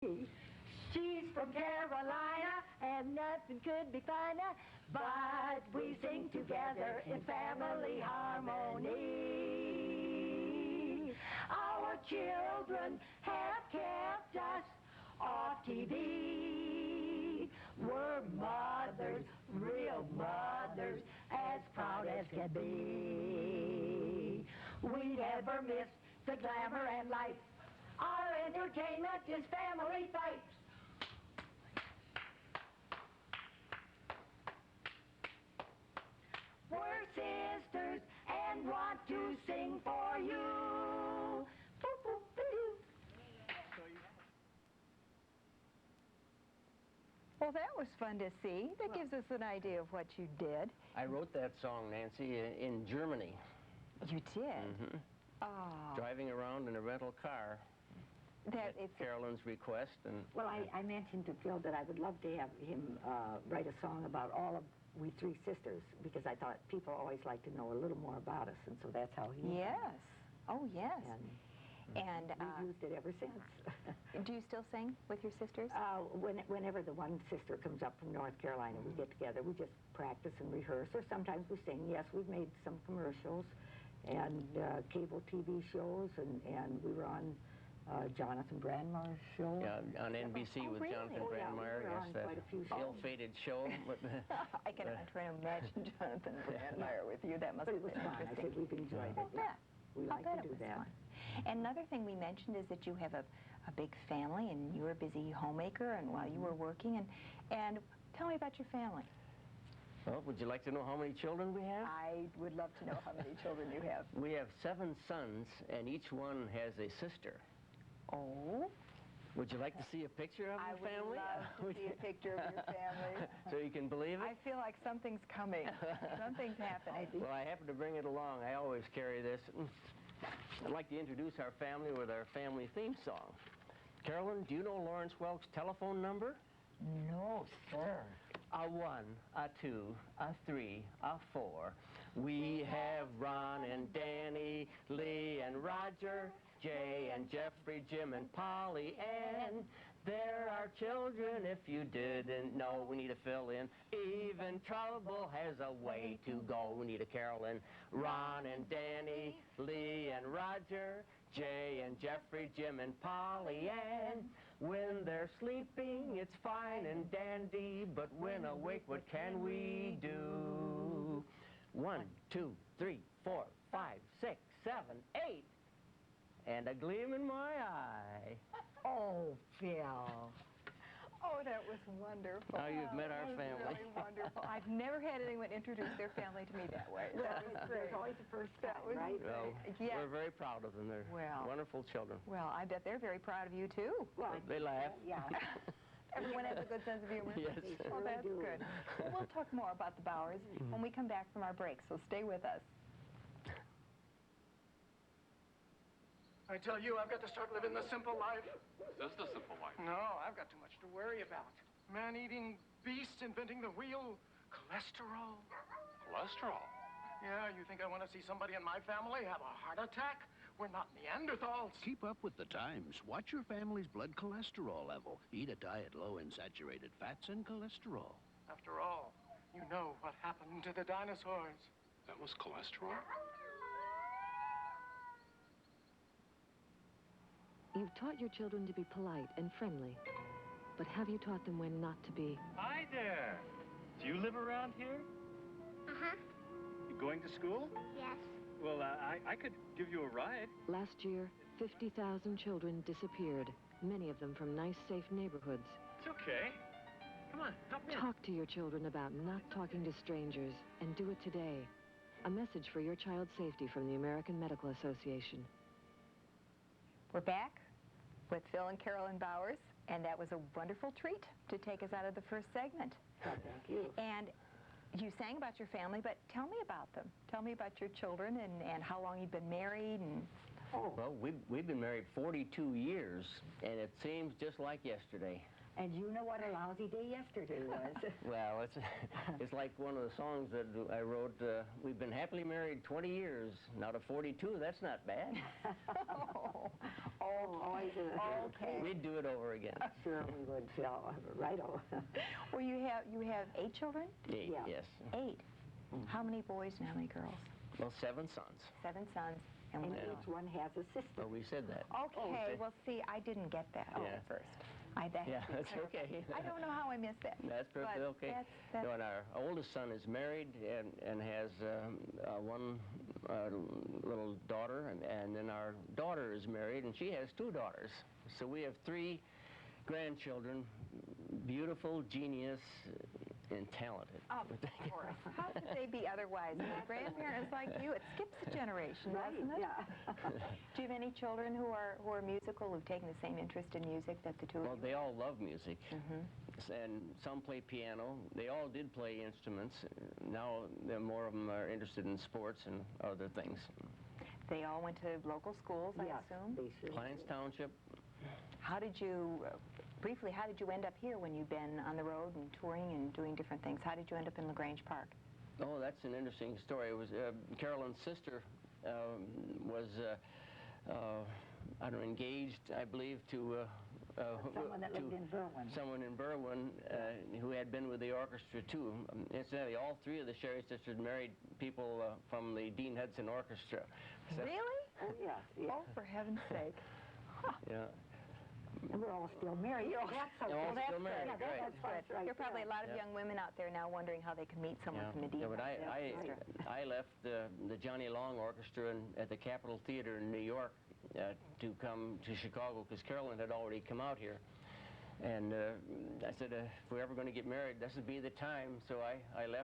She's from Carolina, and nothing could be finer, but we sing together in family harmony. Our children have kept us off TV. We're mothers, real mothers, as proud as can be. We never miss the glamour and lights. Our entertainment is family fights. We're sisters and want to sing for you. Boop, boop, boop. Well, that was fun to see. That gives us an idea of what you did. I wrote that song, Nancy, in Germany. You did? Mm-hmm. Oh. Driving around in a rental car. That at Carolyn's request. And well, I mentioned to Phil that I would love to have him write a song about all of we three sisters, because I thought people always like to know a little more about us, and so that's how he... Yes. Oh, yes. And we've used it ever since. Do you still sing with your sisters? Whenever the one sister comes up from North Carolina, we get together. We just practice and rehearse, or sometimes we sing. Yes, we've made some commercials and cable TV shows, and we were on Jonathan Brandmeier's show. Yeah, on NBC with really? Jonathan Brandmeier. Yeah, Yes, that ill-fated show. I'm trying to imagine Jonathan Brandmeier with you. That must have been fun. I said we've enjoyed it. Yeah. We like to do that. Fun. And another thing we mentioned is that you have a big family, and you're a busy homemaker, and while you were working, and tell me about your family. Well, would you like to know how many children we have? I would love to know how many children you have. We have 7 sons, and each one has a sister. Oh. Would you like to see a picture of your family? I would love to see a picture of your family. So you can believe it? I feel like something's coming. Something's happening. Well, I happen to bring it along. I always carry this. I'd like to introduce our family with our family theme song. Carolyn, do you know Lawrence Welk's telephone number? No, sir. A 1, a 2, a 3, a 4. We have Ron and Danny, Lee and Roger, Jay and Jeffrey, Jim and Polly, and there are children, if you didn't know. We need to fill in. Even trouble has a way to go. We need a Carolyn. Ron and Danny, Lee and Roger, Jay and Jeffrey, Jim and Polly, and when they're sleeping, it's fine and dandy, but when awake, what can we do? 1, 2, 3, 4, 5, 6, 7, 8. And a gleam in my eye. Oh, Phil. Oh, that was wonderful. Now you've met our family. Really wonderful. I've never had anyone introduce their family to me that way. That was great. There's always the first time, right? Well, yes. We're very proud of them. They're wonderful children. Well, I bet they're very proud of you, too. Well, they laugh. Yeah. Everyone has a good sense of humor. Yes. Well, that's good. Well, we'll talk more about the Bowers when we come back from our break, so stay with us. I tell you, I've got to start living the simple life. Is this the simple life? No, I've got too much to worry about. Man-eating beasts inventing the wheel, cholesterol. Cholesterol? Yeah, you think I want to see somebody in my family have a heart attack? We're not Neanderthals. Keep up with the times. Watch your family's blood cholesterol level. Eat a diet low in saturated fats and cholesterol. After all, you know what happened to the dinosaurs. That was cholesterol? You've taught your children to be polite and friendly, but have you taught them when not to be? Hi there. Do you live around here? Uh-huh. You going to school? Yes. Well, I could give you a ride. Last year, 50,000 children disappeared, many of them from nice, safe neighborhoods. It's okay. Come on, help me. Talk to your children about not talking to strangers, and do it today. A message for your child's safety from the American Medical Association. We're back with Phil and Carolyn Bowers, and that was a wonderful treat to take us out of the first segment. Oh, thank you. And you sang about your family, but tell me about them. Tell me about your children and how long you've been married and Oh, Well, we've been married 42 years, and it seems just like yesterday. and you know what a lousy day yesterday was. Well, it's like one of the songs that I wrote. We've been happily married 20 years. Now to 42, that's not bad. Always Okay. We'd do it over again. Sure we would, Phil. Righto. Well, you have 8 children? 8, Yeah. yes. 8. How many boys and how many girls? Well, 7 sons. 7 sons and And 1 each one has a sister. Well, we said that. Okay, well, see, I didn't get that Yeah. at first. That Yeah, has to be that's clarified. okay. I don't know how I missed that. That's perfectly but okay. That's, No, and our oldest son is married and has one little daughter, and then our daughter is married, and she has 2 daughters. So we have 3 grandchildren, beautiful, genius, and talented. of course. How could they be otherwise? I mean, grandparents like you, it skips a generation, Right, doesn't it? yeah. Do you have any children who are musical, who've taken the same interest in music that the two Well, of you? they all love music, Mm-hmm. and some play piano. They all did play instruments. Now, more of them are interested in sports and other things. They all went to local schools, I Yes, assume? they sure Clines did. Township. How did you, briefly, how did you end up here when you've been on the road and touring and doing different things? How did you end up in LaGrange Park? Oh, that's an interesting story. It was Carolyn's sister was, I don't know, engaged, I believe, to Someone that lived in Berwyn. someone in Berwyn who had been with the orchestra too. Incidentally, all 3 of the Sherry sisters married people from the Dean Hudson Orchestra. So, Really? Oh, yes, yes. Oh, for heaven's sake. yeah. And we're all still married. That's You're all okay. still married, Yeah, right. that's Good. right. There are probably a lot of Yeah. young women out there now wondering how they can meet someone from the Dean. Yeah, but Hudson Orchestra. I left the Johnny Long Orchestra at the Capitol Theater in New York to come to Chicago because Carolyn had already come out here. And I said, if we're ever going to get married, this would be the time. So I left.